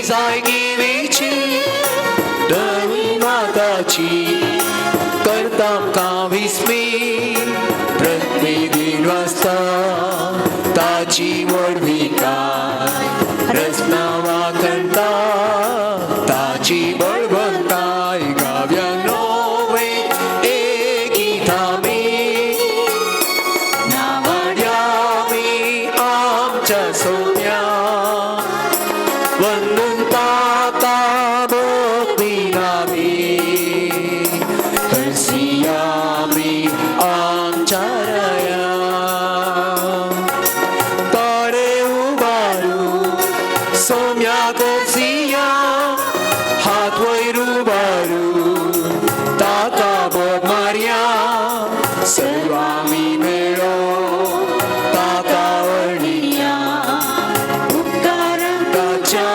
जायगिरीची दळी माताची करताम का विस्मी प्रत्येक दिन वाजता ताची वडवी काय रचना वाकणता ताची बळवंताय गाव्या नोवे एकी थांबी नावड्यावी आमच्या सोन्या वंदन ताता भक्ती नामी हसियामी आमच्या रया तारे उबारू सोम्या कोसिया हात वैरू बारू ताता बोग मारिया सर्वामी मेळो ताता वर्णिया उपकारांताच्या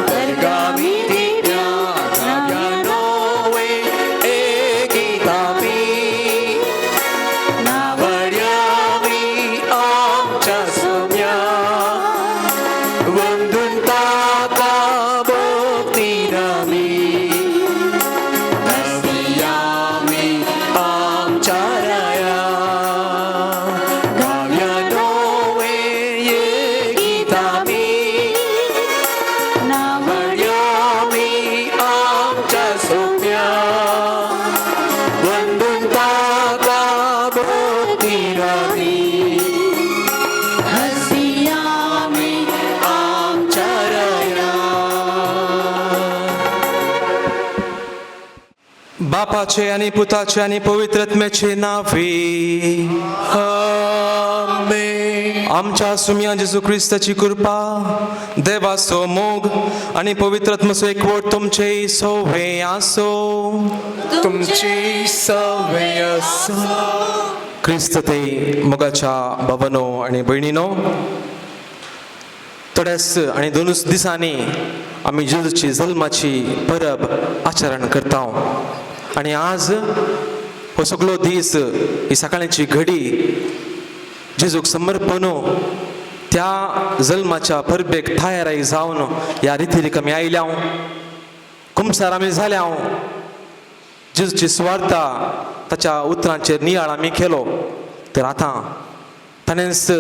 तरगामी दिव्या गाव्या नोवे एकी तामी नावड्यावी आमच्या सोम्या वंदन ताता भक्ती नामी हसियामी आमच्या रया गाव्या नोवे एकी तामी नावड्यावी आमच्या सोम्या वंदन ताता भक्ती नामी हसियामी आमच्या रया बापाचे आणि पुताचे आणि पवित्रात्म्याचे नावे आमेन. आमच्या सुमिया जेजू ख्रिस्ताची कृपा देवाचो मोग आणि पवित्रात्म्याचो एकवट तुमचे सोवे आसो तुमची सवय असो. ख्रिस्त ते मोगाच्या भावानो आणि भयणीनो, थोड्याच आणि दोनच दिसांनी आम्ही जेजूची जल्माची परब आचरण करता आणि आज हो सगळो दीस ही सकाळची घडी जेजूक समर्पण त्या जल्माच्या परबेक थायराई जावन ह्या रितीरीक आमी आयल्या कुमसार आमी झाल्या जेजूची स्वार्था ताच्या उतरांचेर नियाळ आमी केलो. तर आतां ताणेंच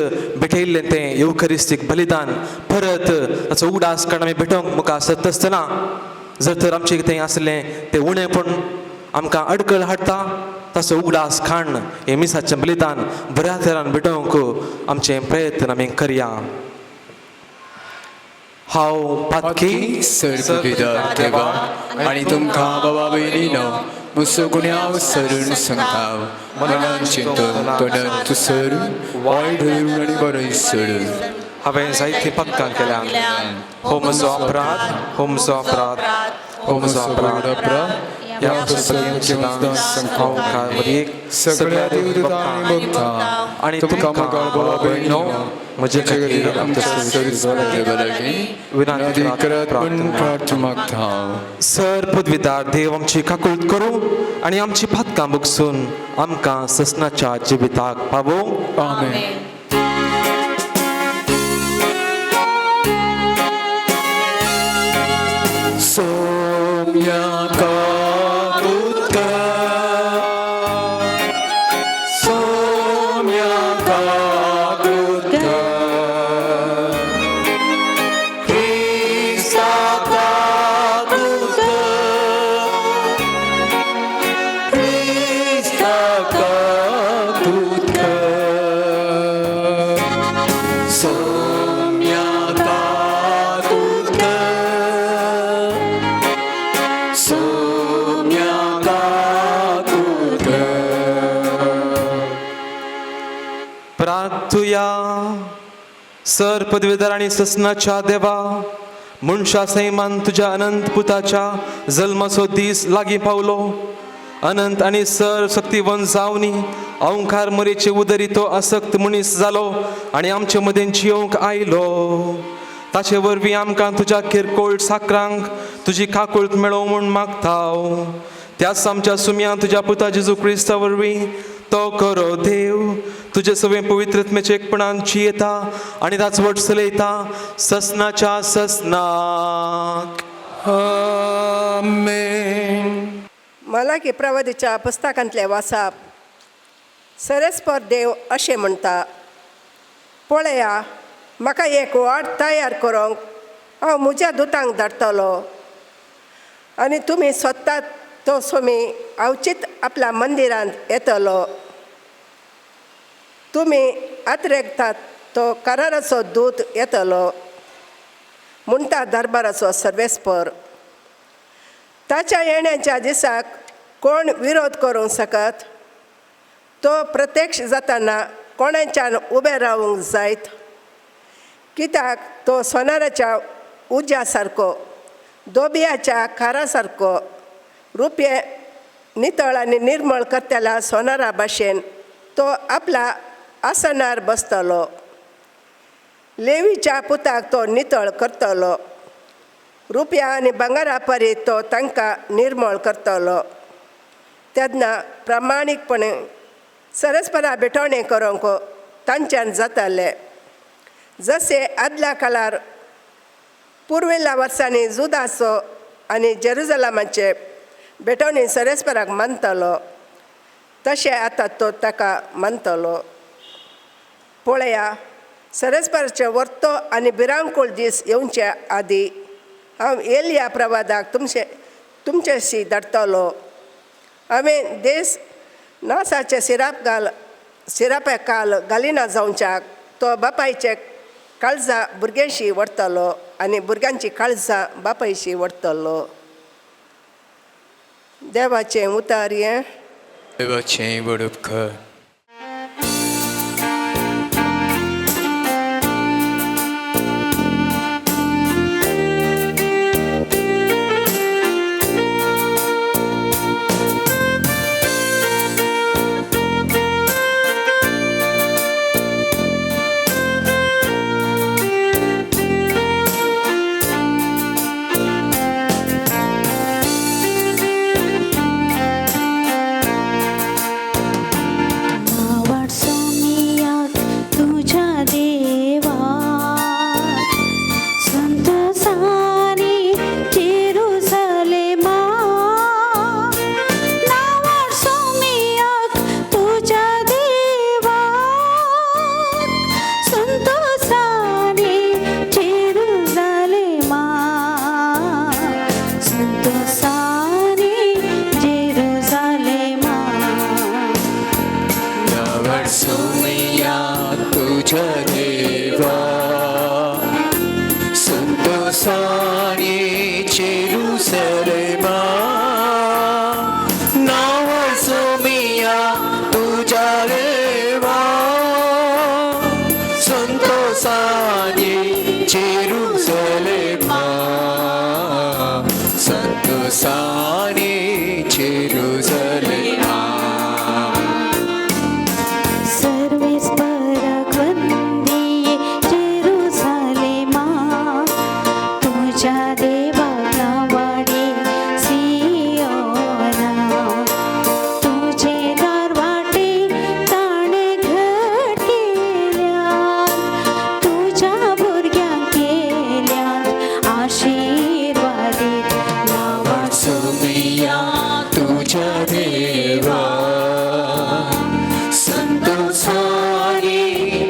भेटयल्लें तें युकरिस्तीक बलिदान परत ताचो उगडास काडून आमी भेटोवंक मुखार सरता आसतना जर तर आमचें कितें आसलें तें उणेंपण आमकां अडखळ हाडटा ताचो उगडास खाण हें मिसाचें बलिदान बऱ्या तरान भेटोवंक आमचें प्रयत्न आमी करया. हांव पातकी सर्पविदार देवा आणि तुमकां बाबा भयणीनो मुसो गुन्यांव सरून सांगताव मनान चिंतून तोंडान तुसरून वायट धरून आनी बरें सोडून हांवें जायतीं पथकां केल्यात. हो म्हजो अपराध, हो म्हजो अपराध, हो म्हजो अपराध. ह्या सगळ्या देवदूतांनी भक्तां आणि तुमकां बाबा भयणीनो म्हजे खातीर विनंती करत प्रार्थना मागता. सर पदवीदार देव आमची काकुळट करूं आणि आमची पथकां भोगसून आमकां ससनाच्या जिविताक पावोवं. आमेन. सोम्या प्रार्थुया. सर पदवीधर आणि ससनाच्या देवा, मनशा सैमान तुझ्या अनंत पुताच्या जल्माचो दीस लागीं पावलो. अनंत आणि सर शक्तिवंत जावनी अवंकार मरेचे उदरी तो आसक्त मनीस जालो आणि आमचे मदें जियोंक आयलो. ताचे वरवीं आमकां तुज्या किरकोळ साकरांक तुजी काकुळट मेळो म्हूण मागताव. त्याच आमच्या सुम्या तुज्या पुता जेजू क्रिस्ता वरवीं तो करो देव तुझे सवे पवित्रत्म्याचे एकपणांची येता आणि राजवट चलयता ससनाच्या ससनाक. आमेन. मलाकी प्रवादीच्या पुस्तकांतले वाचप. सरस्पर देव अशें म्हणटा, पळया, म्हाका एक वाट तयार करूंक हांव म्हज्या दुतांक धाडटलो आनी तुमी स्वता तो सोमी अवचीत आपल्या मंदिरांत येतलो. तुमी आत्रेगतात तो कराराचो दूत येतलो म्हणटा दरबाराचो सर्वेस्पर. ताच्या येण्याच्या दिसाक कोण विरोध करूंक शकत? तो प्रत्यक्ष जाताना कोणाच्यान उबें रावूंक जायत, कित्याक तो सोनाराच्या उज्या सारको, दोबयाच्या खारा सारको, रुपये नितळ आनी निर्मळ करतल्या सोनारा भाशेन तो आपल्या आसनार बसतलो. लेवीच्या पुताक तो नितळ करतलो. रुपया आनी भांगारा परी तो तांकां निर्मळ करतलो. तेन्ना प्रामाणीकपणे सरस्परा भेटवणें करूंक तांच्यान जातालें. जशे आदल्या काळार पुर्विल्ल्या वर्सांनी जुदाचो आनी जेरुजलेमाचे भेटवणी सरस्पराक मानतलो, तशें आतां तो ताका मानतलो. पळया, सरस्पराचे वर्तो आनी भिरांकूळ दीस येवचे आदीं हांव एलिया प्रवादाक तुमचेशी धाडटलो. हांवें देश नासाचे सिरापे काल घालिना जावच्याक तो बापायचे काळजां भुरग्यांशी व्हरतलो आनी भुरग्यांची काळजां बापायशी व्हरतलो. देवाचें उतार हें. देवाचें बडप कर.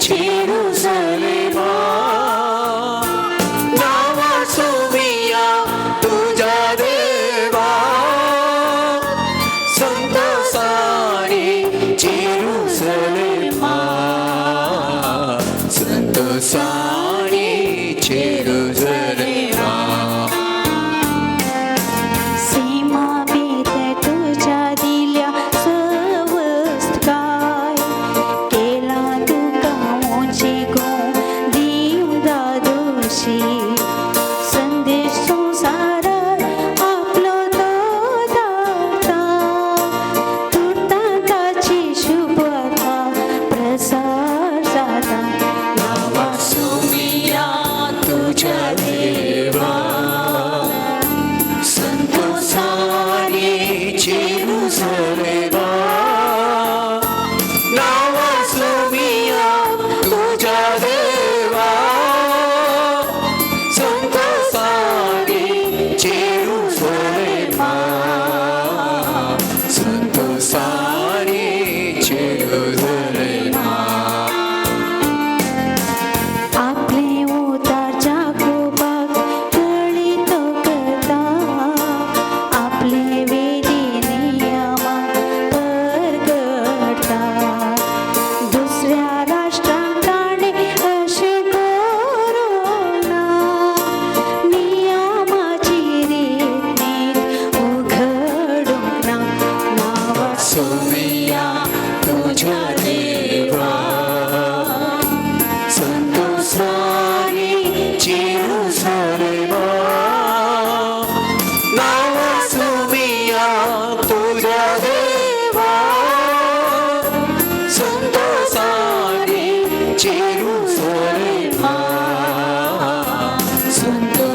Jerusalem, now so we are.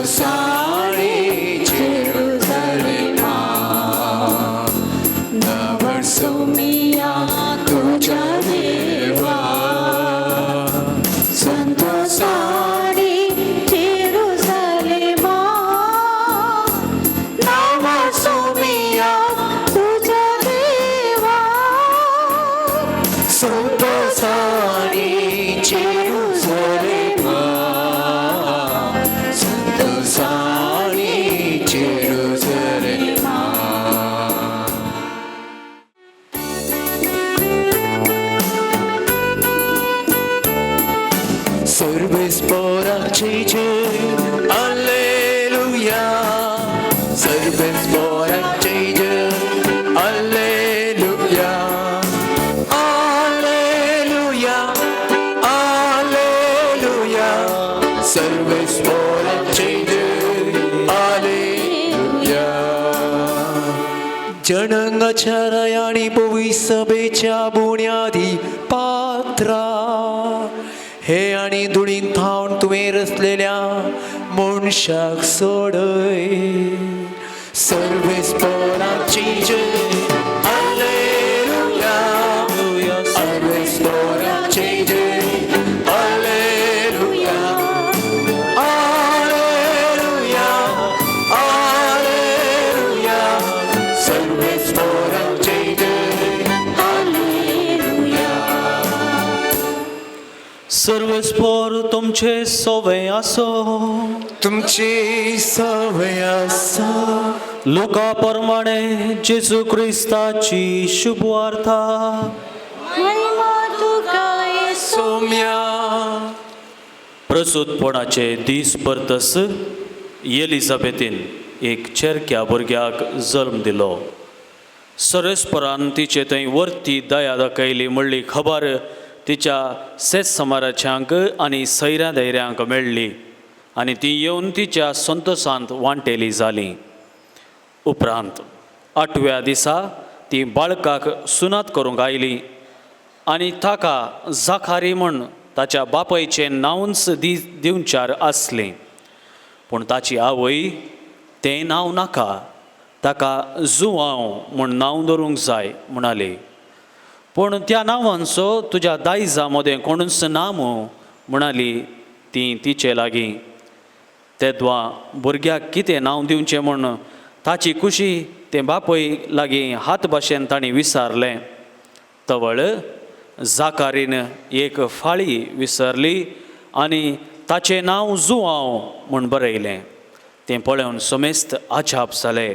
संतोषाने जेरुसलेमा नवसोमिया तुझ्या देवा संतोषाने जेरुसलेमा नवसोमिया तुझ्या देवा संतोषाने जेरुसलेमा संतोषाने जेरुसलेमा सर्वेस पोराचे जय alleluia सर्वेस पोराचे जय alleluia alleluia alleluia सर्वेस पोराचे जय alleluia जनांगाच्या रायाणी पवी सभेच्या बुन्यादी पात्रा हे आणि धुळीन थावून तुवें रचलेल्या मनशाक सोडय सर्वेस पोराची जय alleluia सर्वेस पोराची जय alleluia alleluia alleluia सर्वेस पोराची जय alleluia सर्वस्पोर तुमचे सोवे असो तुमची सवय आसा लोका प्रमाणे जेजू ख्रिस्ताची शुभवार्ता सौम्या प्रसूतपणाचे दीस परतस एलिझाबेथीन एक चेरक्या भुरग्याक जल्म दिलो सरस्परान तिचे थंय वर्ती दया दाखयली म्हणली खबर तिच्या सेत समाराच्यांक आनी सैऱ्या धैर्यांक मेळ्ळी आनी ती येवन तिच्या संतोशांत वांटेली जाली उपरांत 8व्या दिसा ती बाळकाक सुनात करूंक आयली आनी ताका जाखारी म्हूण ताच्या बापायचें नांवच दिवचार आसलें पूण ताची आवय तें नांव नाका ताका जुवांव म्हूण नांव दवरूंक जाय म्हणाली पूण त्या नांवांचो तुज्या दायजा मदें कोणूच ना म्हणाली ती तिचे लागीं तेदवा भुरग्याक कितें नांव दिवचें म्हूण ताची खुशी ते बापय लागीं हात भाशेन ताणीं विचारलें तवळ जाकारीन एक फाळी विसरली आनी ताचें नांव जुवांव म्हूण बरयलें तें पळोवन समेस्त आजाप जालें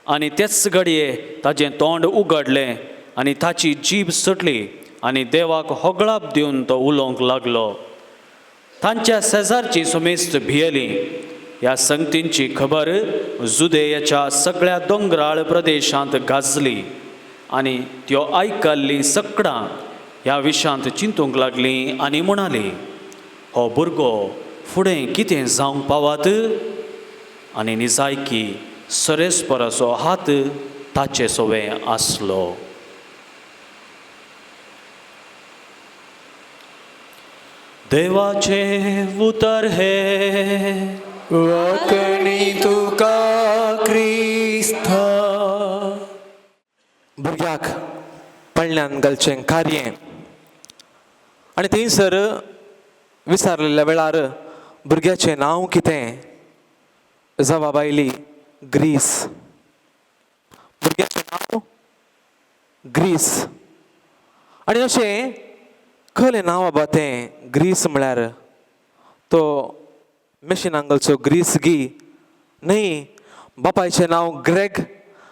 आनी तेच घडये ताचें तोंड उगडलें आनी ताची जीब सुटली आनी देवाक होगळाप दिवन तो उलोवंक लागलो तांच्या शेजारची समेस्त भियेलीं ह्या संगतींची खबर जुदेयाच्या सगळ्या दोंगराळ प्रदेशांत गाजली आनी त्यो आयकल्लीं सगळां ह्या विशयांत चिंतूंक लागलीं आनी म्हणालीं हो भुरगो फुडें कितें जावंक पावात आनी निजायकी सरेस्पराचो हात ताचे सोवें आसलो देवाचे उतर हे वाकणी तुका क्रिस्ता भुरग्याक पडल्यान घालचें कार्य आनी थंयसर विचारलेल्या वेळार भुरग्याचें नांव कितें जबाब आयली ग्रीस भुरग्याचें नांव ग्रीस आनी अशें खंयलें नांव बाबा तें ग्रीस म्हळ्यार तो मेशिनांगलचो ग्रीस गी न्हय बापायचें नांव ग्रेग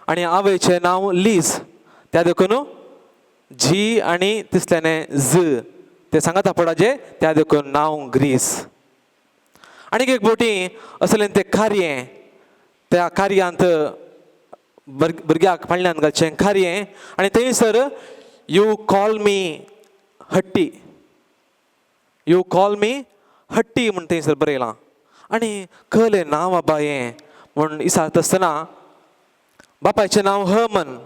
आनी आवयचें नांव लीज त्या देखून जी आनी तिसल्याने ज ते सांगात पडाचे त्या देखून नांव ग्रीस आनीक एक बोटी असलें तें कार्य त्या कार्यांत भुरग्याक फाळ्यान घालचें कार्य आनी थंयसर यू कॉल मी हट्टी यू कॉल मी हट्टी म्हण थंयसर बरयलां आनी खंयलें नांव बाबा हें म्हूण विचारता आसतना बापायचें नांव हमन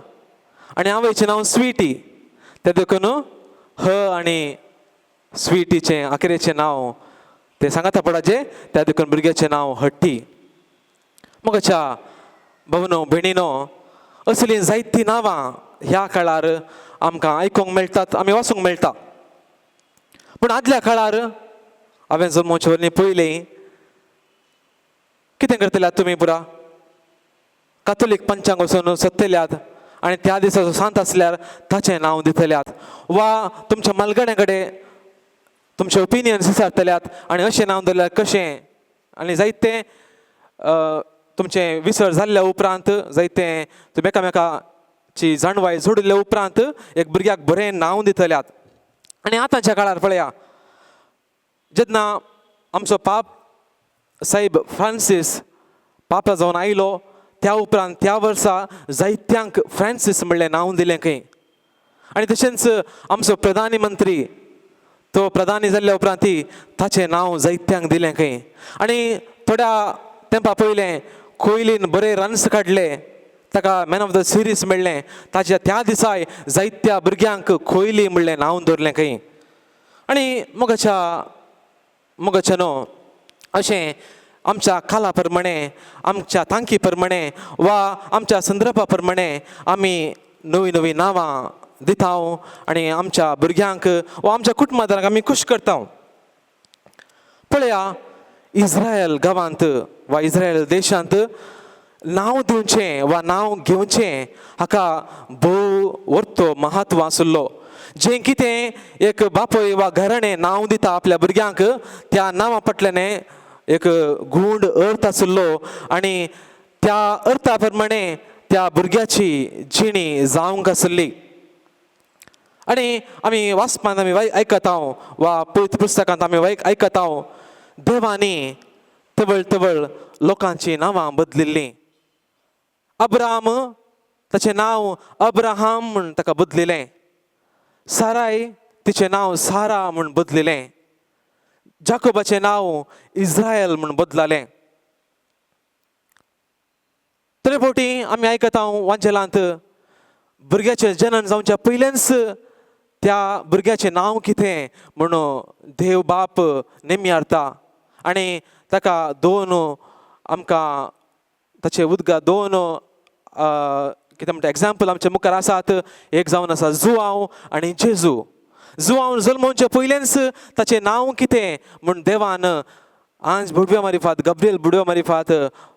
आनी आवयचें नांव स्विटी ते देखून ह आनी स्विटीचें आखरेचें नांव तें सांगाता पडाचें त्या देखून भुरग्याचें नांव हट्टी मगच्या भवनो भयणीनो असली जायतीं नांवां ह्या काळार आमकां आयकूंक मेळटात, आमी वाचूंक मेळटा. पूण आदल्या काळार हांवें जल्मोवचे वरवीं पयलीं कितें करतल्यात तुमी पुरा? कातोलीक पंचांग वचून सत्तल्यात आनी त्या दिसाचो सांत आसल्यार ताचें नांव दितल्यात, वा तुमच्या मलगड्या कडेन तुमचे ओपिनियन्स विचारतल्यात आनी अशें नांव दवरल्यार कशें. आनी जायते तुमचें विसर जाल्ल्या उपरांत जायते तुमी एकामेकाची जाणवाय जोडिल्ल्या उपरांत एक भुरग्याक बरें नांव दितल्यात. आनी आतांच्या काळार पळया, जेन्ना आमचो पाप सायब फ्रांसीस पापा जावन आयलो त्या उपरांत त्या वर्सा जायत्यांक फ्रांसीस म्हणलें नांव दिलें खंय. आनी तशेंच आमचो प्रधानी मंत्री तो प्रधानी जाल्ल्या उपरांत ताचें नांव जायत्यांक दिलें खंय. आनी थोड्या तेंपा पयलें कोहलीन बरे रन्स काडले, ताका मॅन ऑफ द सिरीज मेळ्ळें. ताच्या त्या दिसाय जायत्या भुरग्यांक कोहली म्हणलें नांव दवरलें खंय. आनी मगच्या न्हू अशें आमच्या काला प्रमाणे, आमच्या तांकी प्रमाणे वा आमच्या संदर्भा प्रमाणे आमी नवीं नवीं नांवां दिता आनी आमच्या भुरग्यांक वा आमच्या कुटुंबादारांक आमी खूश करता. पळया, इस्रायल गांवांत वा इस्रायल देशांत नांव दिवचें वा नांव घेवचें हाका भोव व्हडलो महत्व आशिल्लो. जें कितें एक बापूय वा घराणें नांव दिता आपल्या भुरग्यांक, त्या नांवा फाटल्यान एक गूढ अर्थ आशिल्लो आनी त्या अर्था प्रमाणे त्या भुरग्याची जिणी जावंक आसली. आनी आमी वाचपांत आमी आयकता वा पवित्र पुस्तकांत आमी आयकता, देवानी तवळ लोकांची नांवां बदलिल्लीं. अब्राम ताचें नांव अब्राहाम म्हूण ताका बदलिलें. साराय तिचें नांव सारा म्हूण बदलिलें. जाकोबाचें नांव इस्रायल म्हूण बदललें. तरे फावटी आमी आयकता वांजेलांत भुरग्याचें जन्म जावच्या पयलेंच त्या भुरग्याचें नांव कितें म्हणून देव बाप नेमियारता आनी ताका दोन आमकां ताचे उदका दोन कितें म्हणटा एग्जाम्पल आमच्या मुखार आसात. एक जावन आसा जुआंव आनी जेजू. जुआंव जल्मोवचे पयलेंच ताचें नांव कितें म्हूण देवान आंज बुडव्या मारिफात गब्रियल बुडव्या मारिफात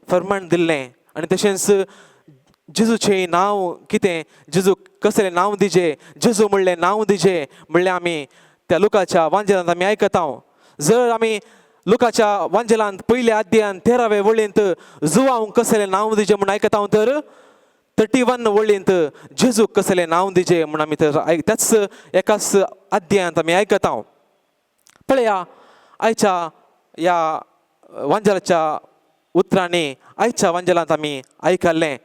फर्माण दिल्लें. आनी तशेंच जेजूचें नांव कितें, जेजू कसलें नांव दिजें, जेजू म्हणलें नांव दिजें म्हणलें आमी त्या लुकाच्या वांजेलांत आमी आयकता. जर आमी लुकाच्या वांजेलांत पयल्या अध्यायान 13वे वळींत जुआंव कसलें नांव दिजें म्हूण आयकता, तर 31 वळींत जेजूक कसलें नांव दिजें म्हूण आमी त्याच एकाच अध्यायांत आमी आयकता. पळया, आयच्या ह्या वांजेलाच्या उतरांनी आयच्या वांजेलांत आमी आयकल्लें,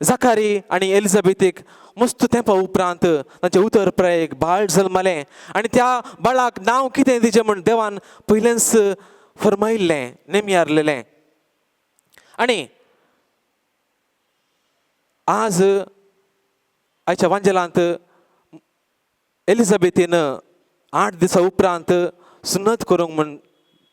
जाकारी आनी एलिझाबेथीक मस्त तेंपा उपरांत तांचे उतर प्रयेक बाळ जल्मलें आनी त्या बाळाक नांव कितें दिजें म्हूण देवान पयलेंच फरमायिल्लें, नेमियारलेलें. आनी आज आयच्या वांजेलांत एलिझाबेथीन 8 दिसां उपरांत सुन्नत करूंक म्हूण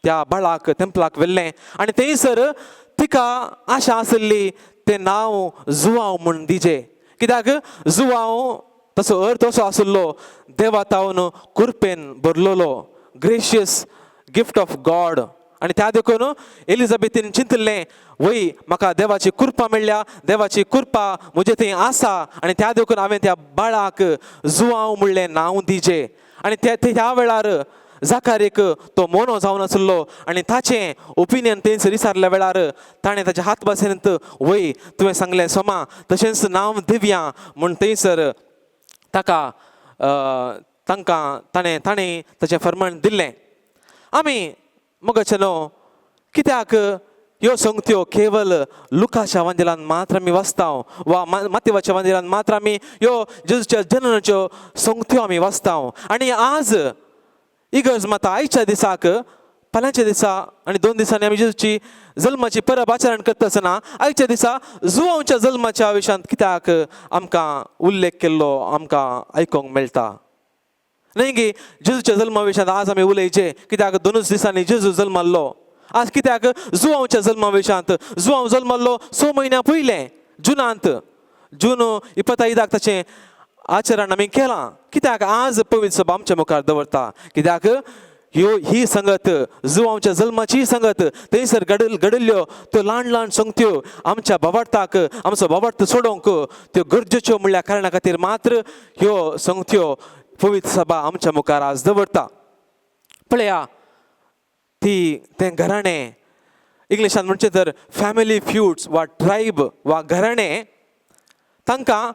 त्या बाळाक तेंपलाक व्हेल्लें आनी थंयसर तिका आशा आसली तें नांव जुआंव म्हूण दिजें. कित्याक जुआंव ताचो अर्थ असो आशिल्लो देवातावन कृपेन भरलेलो, ग्रेशियस गिफ्ट ऑफ गॉड. आनी त्या देखून एलिझाबेथीन चिंतलें, वय म्हाका देवाची कृपा मेळ्ळ्या, देवाची कृपा म्हजे थंय आसा आनी त्या देखून हांवें त्या बाळाक जुआंव म्हणलें नांव दिजें. आनी त्या वेळार जाकारेक तो मोनो जावन आसलो आनी ताचें ओपिनियन थंयसर विचारल्या वेळार ताणें ताच्या हात बसयत, वय तुवें सांगलें सोमा तशेंच नांव दिवया म्हूण थंयसर तांकां ताणें ताचें फर्माण दिल्लें. आमी मगचे न्हू कित्याक ह्यो संगत्यो केवल लुकाच्या वांजेलांत मात्र आमी वाचता वा मातेवाच्या वांजेलांत मात्र आमी ह्यो जेजूच्या जन्माच्यो संगत्यो आमी वाचता. आनी आज इगर्ज माता आयच्या दिसाक फाल्यांच्या दिसा आनी 2 दिसांनी आमी जेजूची जल्माची परब आचरण करता आसतना आयच्या दिसा जुआंवच्या जल्माच्या विशयांत कित्याक आमकां उल्लेख केल्लो आमकां आयकूंक मेळटा. न्हय गे, जेजूच्या जल्मा विशयांत आज आमी उलयचे कित्याक 2 दिसांनी जेजू जल्मल्लो आज कित्याक जुवांवच्या जल्मा विशयांत जुवांव जल्मल्लो 6 म्हयन्या पयलें जुनांत जून 25 ताचें आचरण आमी केलां. कित्याक आज पवित्र सभा आमच्या मुखार दवरता. कित्याक ही संगत जुवांवच्या जल्माची संगत थंयसर घडिल्ल्यो त्यो ल्हान संगत्यो आमच्या बाबार्थाक आमचो बाबार्थ सोडोवंक त्यो गरजेच्यो म्हणल्या कारणा खातीर मात्र ह्यो संगत्यो पवित्र सभा आमच्या मुखार आज दवरता. पळया तें घराणें इंग्लिशान म्हणचे तर फॅमिली फ्यूड्स वा ट्रायब वा घराणें तांकां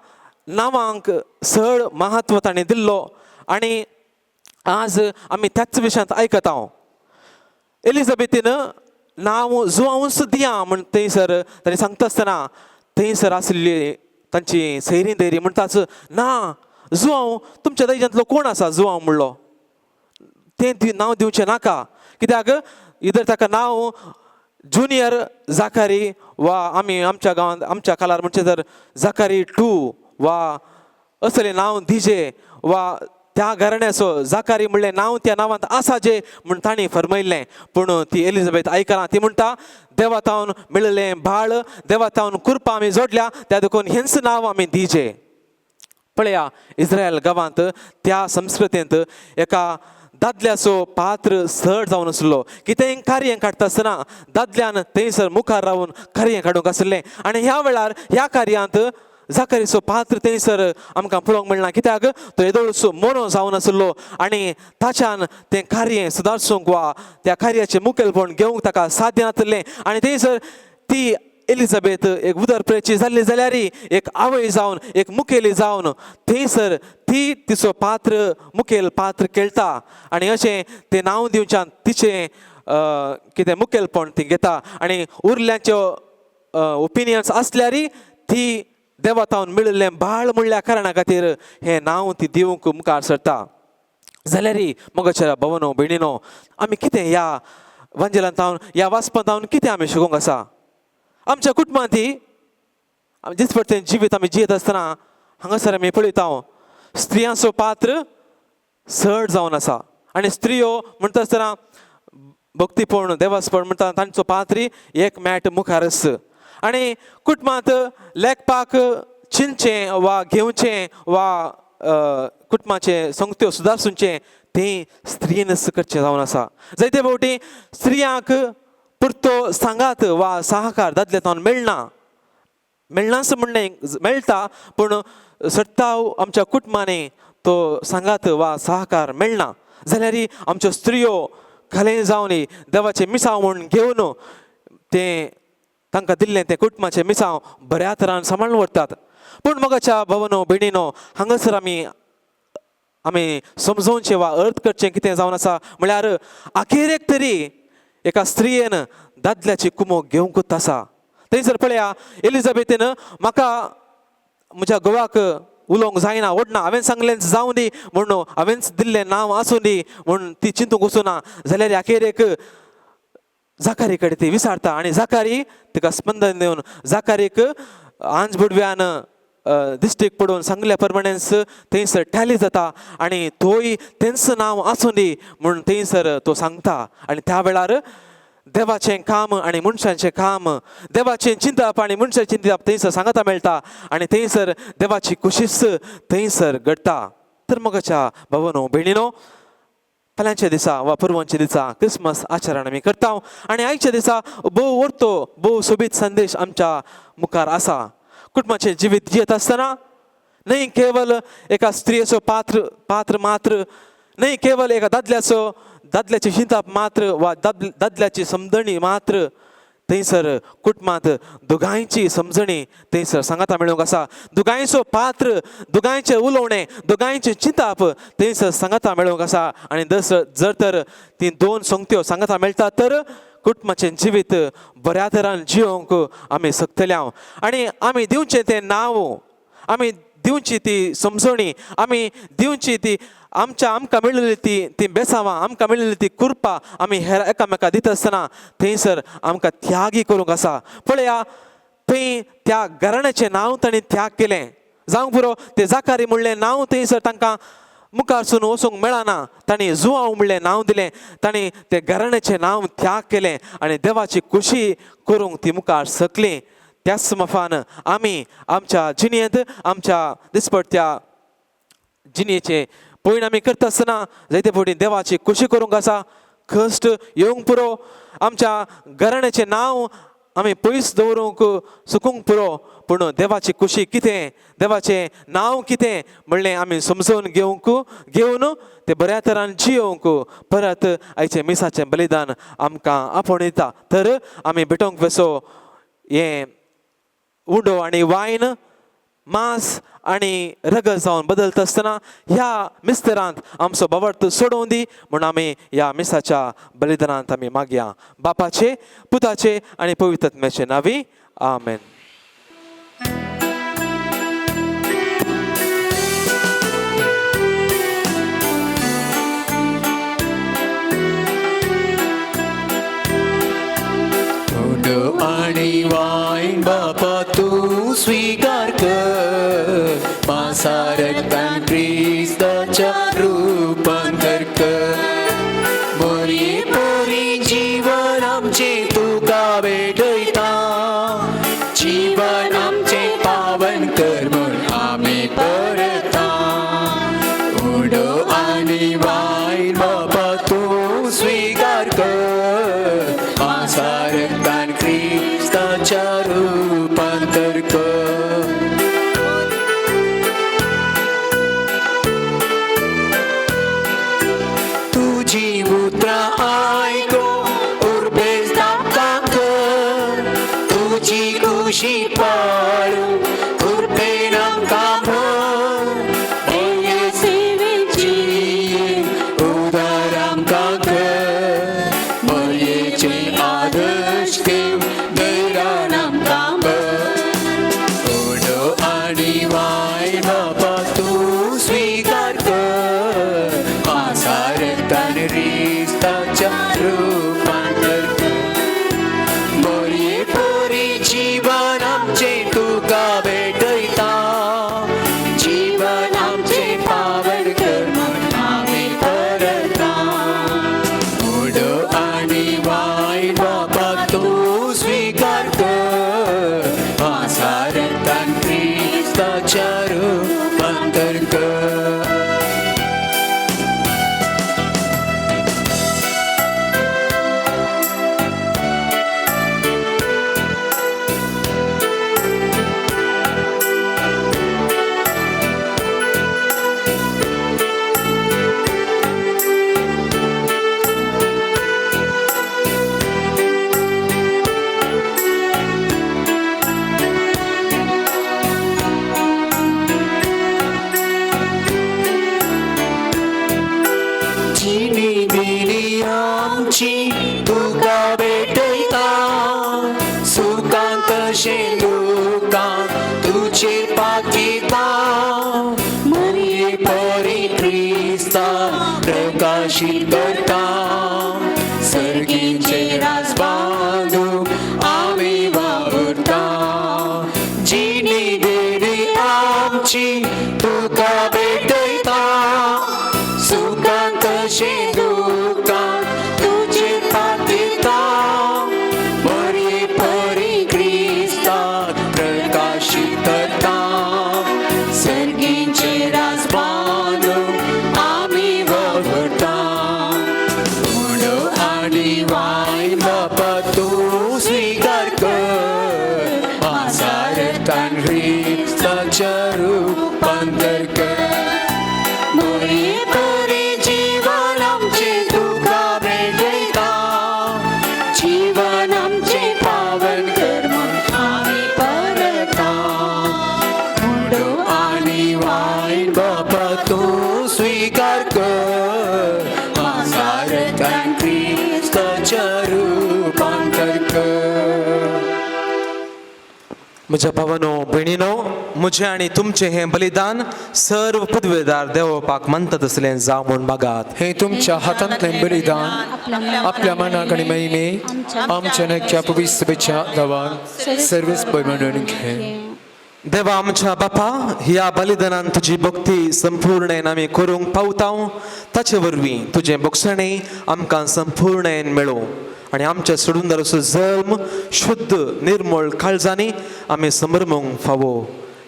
नांवांक चड महत्व ताणें दिल्लो आनी आज आमी त्याच विशयांत आयकता. एलिझाबेथीन नांव जुवांवूच दिया म्हण थंयसर ताणें सांगता आसतना थंयसर आशिल्ली तांची सैरी दैरी म्हणटाच ना जुवांव तुमच्या दैजांतलो कोण आसा जुवांव म्हणलो तें नांव दिवचें नाका. कित्याक इधर ताका नांव जुनियर जाकारी वा आमी आमच्या गांवांत आमच्या काळार म्हणचे तर जाकारी 2 वा असलें नांव दिजे वा त्या घराण्याचो जाकारी म्हणलें नांव त्या नांवांत आसा जे म्हूण ताणीं फरमायल्लें. पूण ती एलिझाबेथ आयकना. ती म्हणटा देवातावन मेळिल्लें बाळ देवातावन कुरपां आमी जोडल्या त्या देखून हेंच नांव आमी दिजे. पळया इस्रायल गांवांत त्या संस्कृतेंत एका दादल्याचो पात्र चड जावन आसलो. कितेंय कार्य काडटा आसतना दादल्यान थंयसर मुखार रावन कार्य काडूंक आसलें आनी ह्या वेळार ह्या कार्यांत जाकारीचो पात्र थंयसर आमकां पळोवंक मेळना. कित्याक तो येदोळसो मोनो जावन आसलो आनी ताच्यान तें कार्य सुदारसूंक वा त्या कार्याचें मुखेलपण घेवंक ताका साध्य नासलें. आनी थंयसर ती एलिझाबेथ एक उदरप्रेची जाल्ली जाल्यार एक आवय जावन एक मुखेली जावन थंयसर ती तिचो पात्र मुखेल पात्र खेळटा आनी अशें तें नांव दिवच्यान तिचें कितें मुखेलपण ती घेता आनी उरल्यांच्यो ओपिनियन्स आसल्यार ती देवातावन मेळिल्लें बाळ म्हणल्या कारणा खातीर हें नांव ती दिवंक मुखार सरता. जाल्यार मोगाच्या भवनो भयणीनो आमी कितें ह्या वांजेलांतावन ह्या वाचपांतावन कितें आमी शिकूंक आसा. आमच्या कुटुंबांत दिसपट्टें जिवीत आमी जियेत आसतना हांगासर आमी पळयता स्त्रियांचो पात्र चड जावन आसा आनी स्त्रियो म्हणटा आसतना भक्तीपण देवासपण म्हणटा तांचो पात्र एक मेळट मुखार आस आनी कुटुंबांत लेखपाक चिंतचें वा घेवचें वा कुटुंबाचें संगत्यो सुदारसूंचें तें स्त्रियेनच करचें जावन आसा. जायते फावटी स्त्रियांक पुरतो सांगात वा सहकार दादल्यातावन मेळनाच म्हणणें मेळटा पूण सट्टाव आमच्या कुटुंबांनी तो सांगात वा सहकार मेळना जाल्यार आमच्यो स्त्रियो खलें जावन देवाचें मिसांव म्हूण घेवन तें तांकां दिल्लें तें कुटुंबाचें मिसांव बऱ्या तरान सांबाळून व्हरतात. पूण मोगाच्या भवनो भयणीनो हांगासर आमी समजोवचें वा अर्थ करचें कितें जावन आसा म्हळ्यार आखेरेक तरी एका स्त्रियेन दादल्याची कुमोक घेवंकूच आसा. थंयसर पळया एलिझाबेथीन म्हाका म्हज्या घोवाक उलोवंक जायना ओडना हांवें सांगलें जावं दी म्हणून हांवेंच दिल्लें नांव आसूं दी म्हणून ती चिंतूंक वचूना जाल्यार आखेरेक जाकारी कडेन ती विचारता आनी जाकारी तिका स्पंदन दिवन जाकारीक आंज बुडव्यान दिश्टीक पडून सांगल्या प्रमाणेच थंयसर टॅली जाता आनी तोय तेंच नांव आसूं दी म्हणून थंयसर तो सांगता. आनी त्या वेळार देवाचें काम आनी मनशांचें काम देवाचें चिंतप आनी मनशाचें चिंतप थंयसर सांगता मेळटा आनी थंयसर देवाची कुशीस थंयसर घडटा. तर मोगाच्या भवनो भयणीनो फाल्यांच्या दिसा वा परवांच्या दिसा क्रिसमस आचरण आमी करता आनी आयच्या दिसा भोव व्हरतो भोव सोबीत संदेश आमच्या मुखार आसा. कुटुंबाचें जिवीत जियेत आसतना न्हय केवल एका स्त्रियेचो पात्र मात्र न्हय केवल एका दादल्याची चिंतप मात्र वा दादल्याची समजणी मात्र थंयसर कुटुंबांत दोगांयची समजणी थंयसर सांगता मेळूंक आसा. दोगांयचो पात्र दोगांयचें उलोवणें दोगांयचें चिंतप थंयसर सांगता मेळूंक आसा आनी जर तर ती दोन संगत्यो सांगता मेळटा तर कुटुंबाचें जिवीत बऱ्या तरान जियोंक आमी शकतल्या आनी आमी दिवचें तें नांव आमी दिवची ती समजणी आमी दिवची ती आमकां मेळिल्ली ती बेसांवां आमकां मेळिल्ली ती कुरपां आमी हेर एकामेकाक दिता आसतना थंयसर आमकां त्यागी करूंक आसा. पळया थंय त्या घराण्याचें नांव ताणें त्याग केलें जावंक पुरो तें जाकारी म्हणलें नांव थंयसर तांकां मुखारसून वचूंक मेळना तांणी जुवांव म्हणलें नांव दिलें तांणी ते घराण्याचें नांव त्याग केलें आनी देवाची खुशी करूंक ती मुखार सकली. त्याच मोफान आमी आमच्या जिणेंत आमच्या दिसपट्ट्या जिणेचे परिणामी करता आसतना जायते फावटी देवाची खुशी करूंक आसा. कश्ट येवंक पुरो, आमच्या घराण्याचें नांव आमी पयस दवरूंक सुकूंक पुरो, पूण देवाची खुशी कितें, देवाचें नांव कितें म्हणलें आमी समजून घेवन ते बऱ्या तरान जियोंक परत आयचे मिसाचें बलिदान आमकां आपणयता. तर आमी भेटोंक वचो हें उडो आनी वायन मांस आनी रगत जावन बदलता आसतना ह्या मिस्तरांत आमचो बाबर्थ सोडून दी म्हूण आमी ह्या मिसाच्या बलिदानांत आमी मागया. बापाचे, पुताचे आनी पवित्र आत्म्याचे नांवी. आमेन. उडो आणि वाईन बापा तू स्वीकार कर, मांसा रक्तान ख्रिस्ताच्या रूपांतर कर. बरी बरी जीवन आमचे तुका भेटयता, जीवन आमचे पावन कर म्हूण आमी परता. उडो आनी वाईन बापा तू स्वीकार कर, मांसा रक्तान ख्रिस्ताच्या रूपांतर कर. तुझी उतरां आयको उर्बेस दाका कर, तुझी खुशी पाळू उर्बेन आमकां म्हण. बये सेवेची उदार आमकां कर, बयेचे आदर्श घेव धैर्यान आमकां भर. उडो आनी वायन बापा तू स्वीकार कर, मांसा रक्तान ख्रिस्ताच्या रूपांतर कर. बरी बरी जीवन आमचे तुका भेटयता, जीवन आमचे पावन कर म्हूण आमी परता. उडो आनी वायन बापा तू स्वीकार कर, मांसा रक्तान ख्रिस्ताच्या रूपांतर कर. जिणी दिली आमची तुका भेटयता, सुखांत तशें दुखांत तुजेर पाकिता. मरिये बरी क्रिस्ता प्रकाशीत करता, सर्गीचे राज बांदूंक आमी वावुरता. जिणी दिली आमची तुका भेटयता, सुखांत तशें दुखांत तुजेर पाकिता. बरी बरी क्रिस्तांत प्रकाशीत करता, सर्गीचे राज बांदूंक आमी वावुरता. उडो आनी वायन बापा तू स्वीकार कर, मांसा रक्तान ख्रिस्ताच्या रूपांतर कर. बरी बरी जीवन आमचे तुका भेटयता, जीवन आमचे पावन कर म्हूण आमी परता. उडो आनी वायन बापा तू स्वीकार कर, मांसा रक्तान ख्रिस्ताच्या रूपांतर कर. म्हज्या भावानो भयणीनो, म्हजें आनी तुमचें हें बलिदान सर्व पदवेदार देवपाक मानता तसलें जावं म्हूण मागात. हे तुमच्या हातांतलें बलिदान आपल्या मनाक आनी महिमे आमच्या नक्या पवित्रच्या गांवांत सर्वेस म्हणून घे. देवा आमच्या बापा, ह्या बलिदानान तुझी भक्ती संपूर्णेन आमी करूंक पावतां, ताचे वरवीं तुझें बोगसणें आमकां संपूर्णेन मेळो आनी आमच्या सोडून जालोसो जल्म शुद्ध निर्मळ काळजांनी आमी समर्मूंक फावो.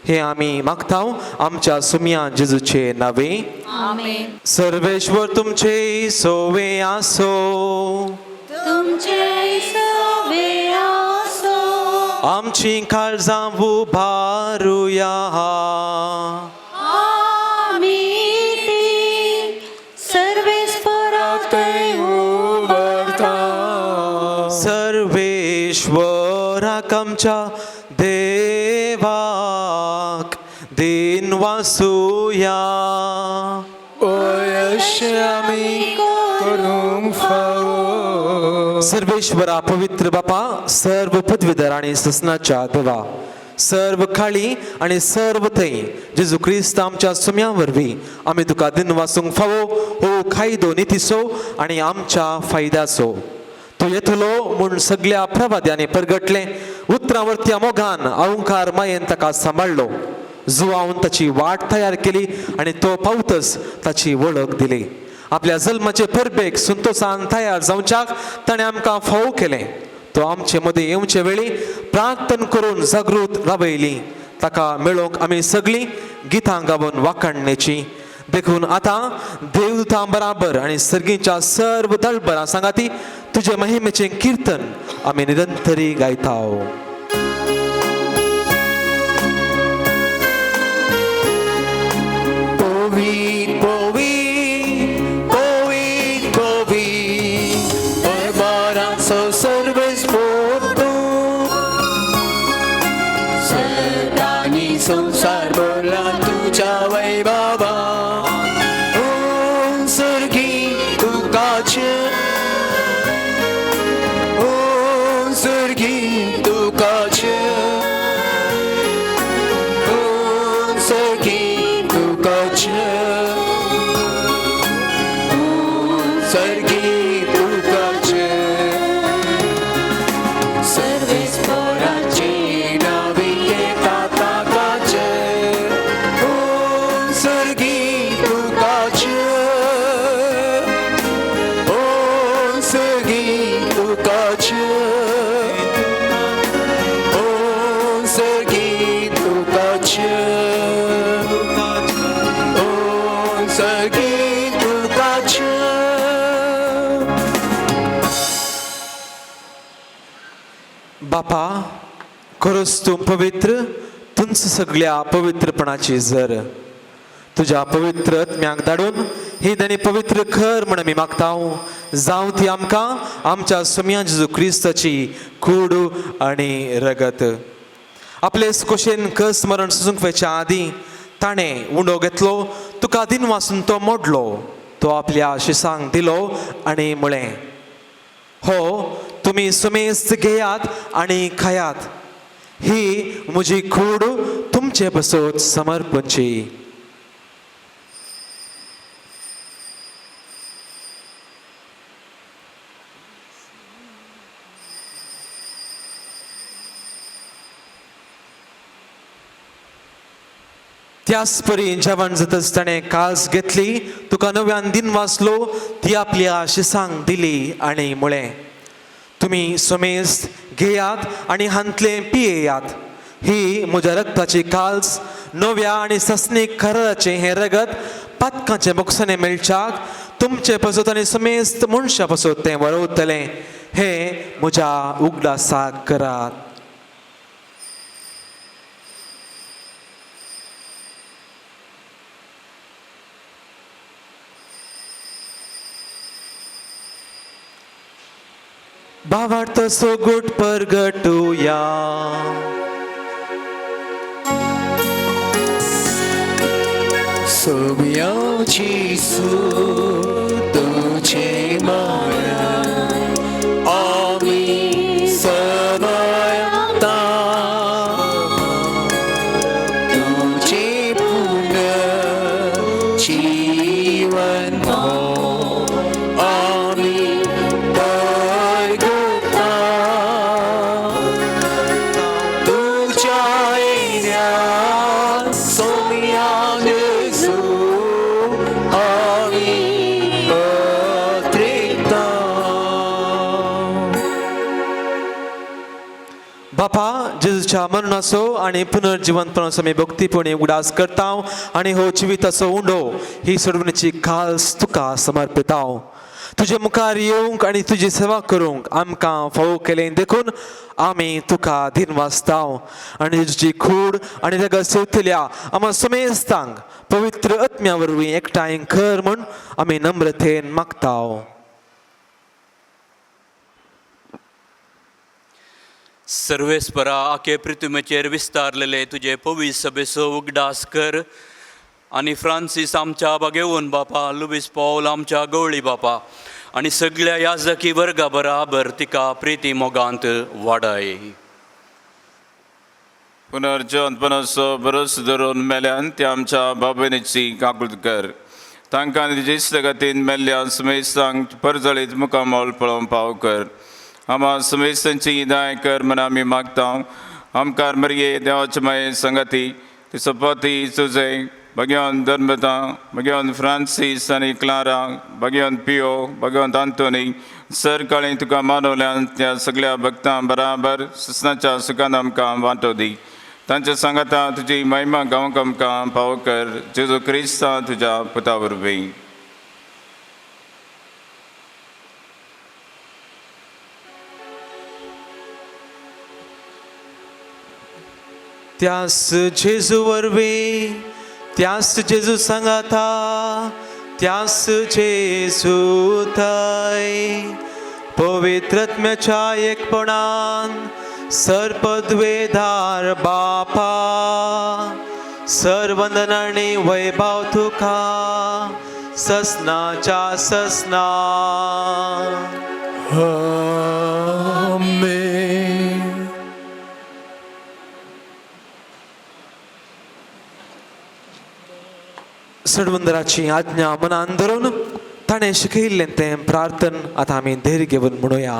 हे आमी मागतां आमच्या सुम्या जेजूचे नावे. आमेन. सर्वेश्वर तुमचे सोवे आसो. तुमचे सवे आसो. आमची काळजां उबारुया. आमी ती सर्वेस्पराक सर्वेश्वराक आमच्या देवाक दिन वासुया. आमी करूंक फावो. सर्वेश्वरा पवित्र बापा, सर्व पदवीधर आणि ससनाच्या देवा, सर्व काळी आणि सर्व थंय जेजू क्रिस्त आमच्या सुम्या वरवीं आमी तुका दिन वासूंक फावो हो खायदो नितीसो आणि आमच्या फायद्याचो. तो येतलो म्हूण सगळ्या प्रवाद्यांनी परगटले. उतरावरत्या मोगान अवंकार मायेन ताका सांबाळलो. जुआवन ताची वाट तयार केली आणि तो पावतच ताची वळख दिली. आपल्या जल्माचे परबेक संतोषान तयार जावच्याक ताणें आमकां फावो केलें. तो आमचे मदीं येवचे वेळी प्रार्थना करून जागृत रावयली. ताका मेळोवंक आमी सगळीं गितां गावन वाखाणणेची. देखून आतां देवदूतां बराबर आनी सर्गीच्या सर्व दळबरां सांगाती तुजे महिमेचें कीर्तन आमी निरंतरी गायताव. संसार बोला तुझ्या वैभवा. ओम सर्गी तुकाचे. ओम सर्गी तुकाचे. ओम सर्गी तुकाचे. ओम सर्गी तुकाचे. सर्वेस्पराचे नावे येतात. बापा, खरोच तूं पवित्र, तुंच सगळ्या पवित्रपणाची जर. तुझ्या पवित्र आत्म्याक धाडून ही ताणी पवित्र कर म्हण आमी मागतां. जावं ती आमकां आमच्या सुम्या जेजू क्रिस्ताची कूड आनी रगत. आपले कुशेन कस मरण सुसूंक वयच्या आदीं ताणें उंडो घेतलो. तुका दिन वासून तो मोडलो. तो आपल्या शिसांक दिलो आनी म्हळें, हो तुमी सुमेस्त घेयात आनी खायात. ही म्हजी कूड तुमचे बसत समर्पणची. त्याच परी जेवण जातच ताणें कास घेतली. तुका नव्यान दिन वाचलो. ती आपल्या शिसांक दिली आनी म्हळें, तुमी सुमेस्त घेयात आनी हांतले पियेयात. ही म्हज्या रक्ताची काल्स, नव्या आनी सस्नीक कराराचें हें रगत पातकांचे बोगसणे मेळच्याक तुमचे पसत आनी सुमेस्त मनशा पसत तें वरवतलें. हें म्हज्या उगडासाक करात. भावार्थ सोगुट परगटुया. सोम्याची सूत तुझे मरण आम्ही समयता. तुझे पुण्य जीवन आम्ही परगटा. तुझ्या येण्याची जेजूच्या मरणाचो आनी पुनर्जीवनपणाचो आमी भक्तीपणी उगडास करता आनी हो जिविताचो उंडो ही सोडवणीची खास तुका समर्पिताव. तुजे मुखार येवंक आनी तुजी सेवा करूंक आमकां फावो केलें देखून आमी तुका दिनवासताव आनी तुजी खूड आनी ताका सेवतल्या आम्हा समेस्तांक पवित्र आत्म्या वरवीं एकठांय कर म्हूण आमी नम्रतेन मागताव. सर्वेस्परा आखे पृथ्वीचेर विस्तारलेले तुजे पवित्र सभेचो उगडास कर आनी फ्रांसीस आमच्या बागेवून बापा, लुईस पौल आमच्या गवळी बापा आनी सगळ्या याजकी वर्गा बराबर तिका प्रिती मोगांत वाडय. पुनर्जीवनपणाचो भरोस धरून मेल्यान ते आमच्या बाबेनीची काकूट कर. तांकां जिस्त गतीन मेल्ल्या समेस्तांक परजळीत मुखामोल पळोवन पाव कर. आम्हा समेस्तांची दाय कर म्हण आमी मागता. आमकार मरये देवाचे माये संगती तिचो पती तुजे भगवान धर्मता, भगवान फ्रांसीस आनी क्लारा, भगवान पियो, भगवान आंतोनी सरकाळी तुका मानवल्यान त्या सगळ्या भक्तां बराबर ससनाच्या सुखान आमकां वांटो दी. तांच्या सांगाता तुजी महिमा गावंक आमकां फावो कर. जेजू क्रिस्ता तुज्या पुता वरवीं. त्यास जेजू वरवीं, त्यास जेजू सांगाता, त्यास जेजू थंय पवित्र आत्म्याच्या एकपणान सरपदवेधार बापा सर्वंदन आनी वैभव तुका ससनाच्या ससना. आमेन. सडवंदराची आज्ञा मनान धरून ताणें शिकयिल्लें तें प्रार्थन आतां आमी धैर्य घेवन म्हणुया.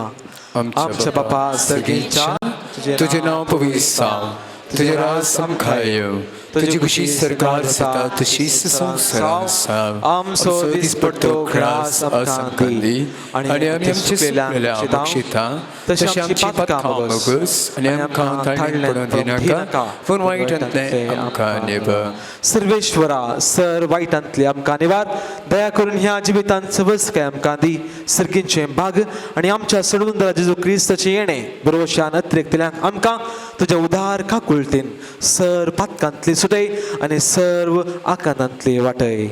आमच्या बापा सर्गीच्या तुझे नाव पवित्र जावं, तुझे राज समखाय येव, तुझी खुशी सरकार जाता तशीच संवसारांत जावं. आमचो दिसपट्टो खरास आमकां दी आनी आमच्या सुकलेल्या आमोक्षिता तशी आमची पातकां मागोस आनी आमकां थाळ्ळें पडूं दिनाका पूण वायटांतले आमकां नेब. सर्वेश्वरा सर वायटांतले आमकां निवार. दया करून ह्या जिवितांत सबसकाय आमकां दी. सर्गींचे भाग आनी आमच्या सडवंदरा जेजू क्रिस्ताचें येणें बरोवशान अत्रेकतल्यांक आमकां तुज्या उदार काकुळटीन सर पातकांतली सुटय आनी सर्व आकांतांतली वाटय.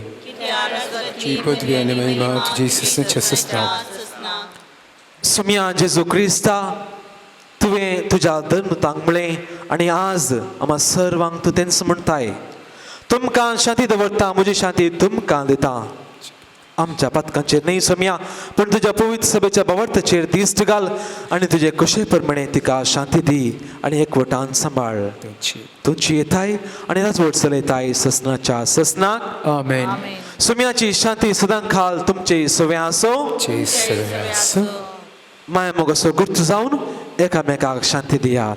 जी पदवी आनी महिमा तुजी ससनाच्या ससना. सुम्या जेजू क्रिस्ता तुवें तुज्या धर्मतांक म्हळें आनी आज आम्हा सर्वांक तूं तेंच म्हणटाय. तुमकां शांती दवरता, म्हजी शांती तुमकां दिता. आमच्या पथकांचेर न्ही सोम्या पूण तुज्या पवित्र सभेच्या बावर्ताचेर दिश्ट घाल आनी तुजे कशे प्रमाणे तिका शांती दी आनी एकवटान सांबाळ. तुमची येताय आनी राजवट चलयताय ससनाच्या ससनाक. आमेन. सोम्याची शांती सदां खाल तुमचे सव्या आसो. माय मोगाचो गुर्त जावन एकामेकाक शांती दियात.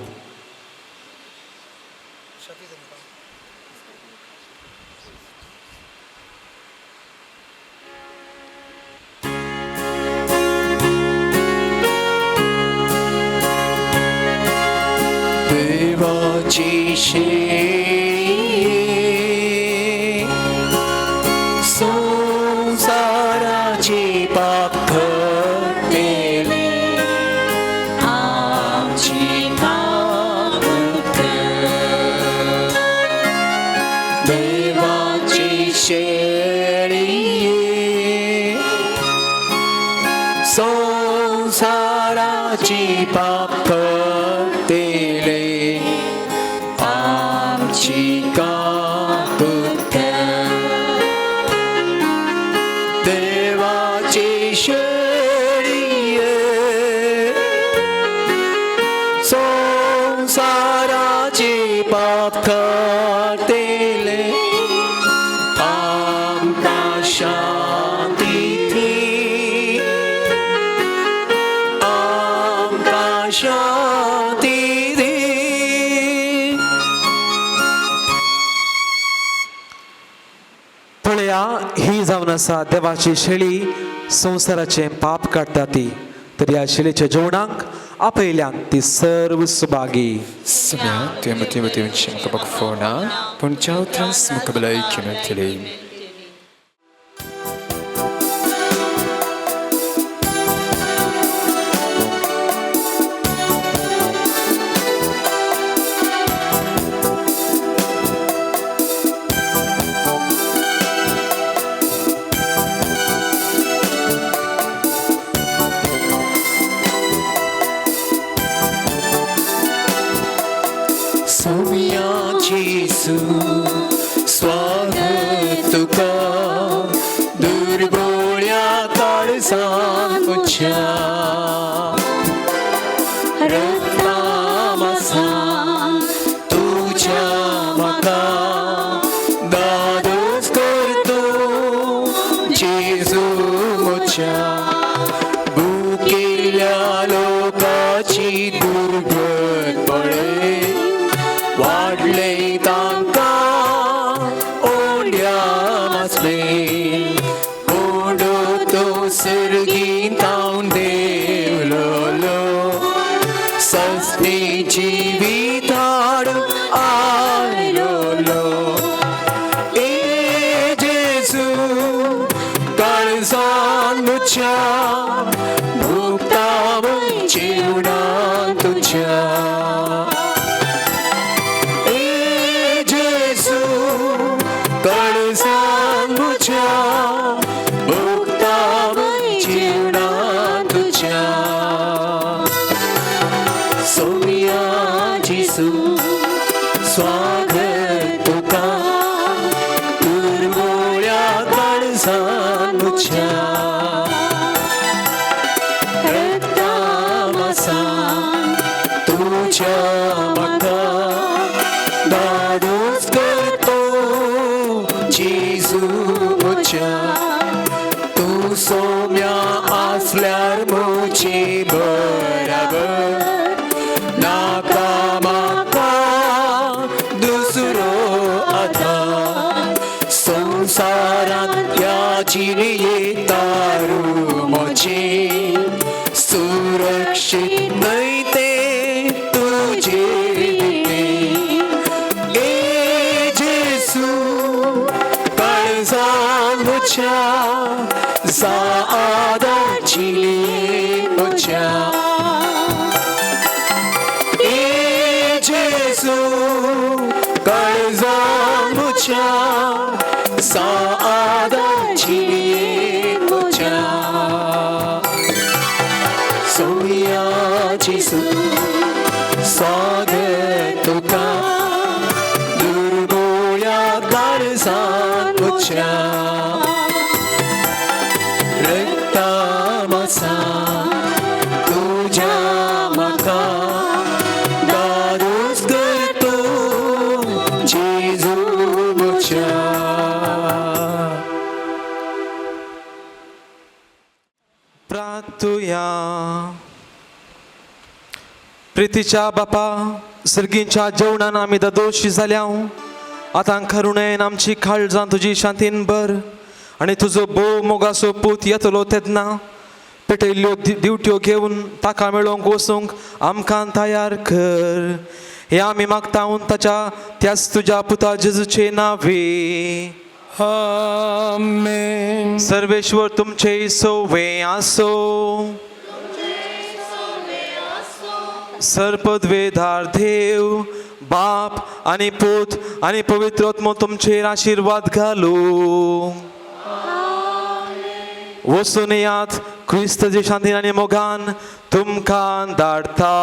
देवाची शेळी संसाराची पाख केली आमची काकूट. देवाची शेळी संसाराची पाख केली आमची काकूट. देवाची शेळी संसाराची पाप काटेले आमकां शांती दी. आमकां शांती दी. पळया ही जावन आसा देवाची शेळी संसाराचे पाप काडटा ती. तर ह्या शेळीच्या जेवणाक आपयल्यान ती सर्व सुभागी सगळ्यांत तेमतेमतेमची म्हाका बगफोना पूण चावत्रास म्हाका भलायकी मेळटली सौम्या जेसू स्वागत तुका दुर्बोळ्या काळजान मुझ्या रक्तामसान तुझ्या म्हाका दादोस करतो जेजू मुझ्या भुकेल्या लोकाची दुर्गत पळे वाडले तांकां ओंड्या मासले ओंडो तो सर्गीन तावन देवलो सस्ते जिवीत हाडूंक आयलो ए जेजू काळजान मुझ्या भुगता जिवणान तुझ्या काळजान मुझ्या भुगता जिवणान तुझ्या सौम्या जेसू स्वागत तुका दुर्बोळ्या काळजान मुझ्या रक्तामसान तुझ्या म्हाका दादोस करतो जेजू मुझ्या तू सौम्या आसल्यार मुझे बराबर नाका म्हाका दुसरो आधार संवसारांत ह्या जिणेयेतारू म्हजे सुरक्षीत न्हय ते तुजे ए जेसू काळजान मुझ्या सादाची मुझ्या ए जेसू काळजान मुझ्या सादाची मुझ्या सौम्या जेसू स्वागत तुका दुर्बोळ्या काळजान मुझ्या रक्तामसान तुझ्या म्हाका दादोस करतो जेजू मुझ्या प्रार्थुया प्रितीच्या बापा सर्गींच्या जेवणान आमी दोशी जाल्या आतां करुणेन आमची काळजां तुजी शांतीन भर आनी तुजो बोव मोगाचो पूत येतलो तेन्ना पेटयल्ल्यो दिवट्यो घेवन ताका मेळोवंक वचूंक आमकां तयार कर हे आमी मागतां ताच्या त्याच तुज्या पुता जेजूचे नांवे आमेन सर्वेश्वर तुमचे सोवे आसो सर्पद्वेधार देव बाप आनी पूत आनी पवित्र आत्मो तुमचेर आशीर्वाद घालू वचून यात क्रिस्ताचे शांतीन आनी मोगान तुमकां धाडटा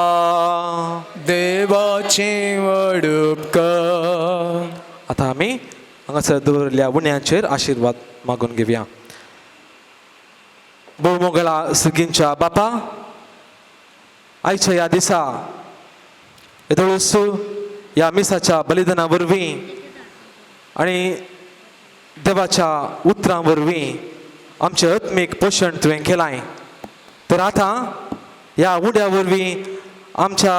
देवाचे व्हड उपकार आतां आमी हांगासर दवरल्या उण्याचेर आशीर्वाद मागून घेवया बोमोगळा सर्गींच्या बापा आयच्या ह्या दिसा येदोळूस ह्या मिसाच्या बलिदाना वरवीं आनी देवाच्या उतरां वरवीं आमचें आत्मीक पोशण तुवें केलां तर आतां ह्या उड्या वरवीं आमच्या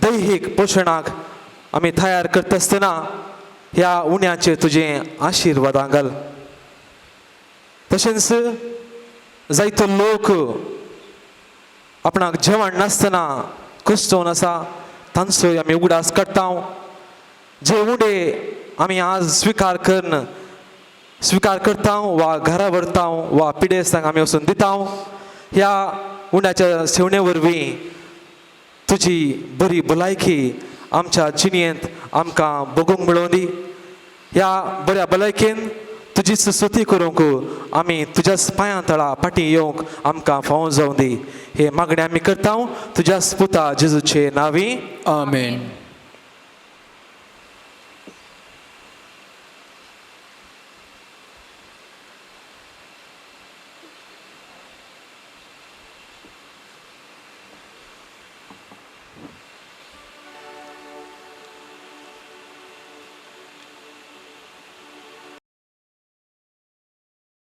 दैहीक पोशणाक आमी तयार करता आसतना ह्या उण्याचेर तुजें आशिर्वाद घाल तशेंच जायतो लोक आपणाक जेवण नासतना कश्टोवन आसा तांचोय आमी उगडास काडटा जे उंडे आमी आज स्विकार करता वा घरा व्हरता वा पिडेस्तांक आमी वचून दिता ह्या उंड्याच्या सेवणे वरवीं तुजी बरी भलायकी आमच्या जिणेंत आमकां बगूंक मेळोवन दी ह्या बऱ्या भलायकेन तुजीच स्तुती करूंक आमी तुज्याच पांयां तळा फाटीं येवंक आमकां फावो जावं दी हे मागणें आमी करता तुज्याच पुता जेजूचे नांवी आमेन.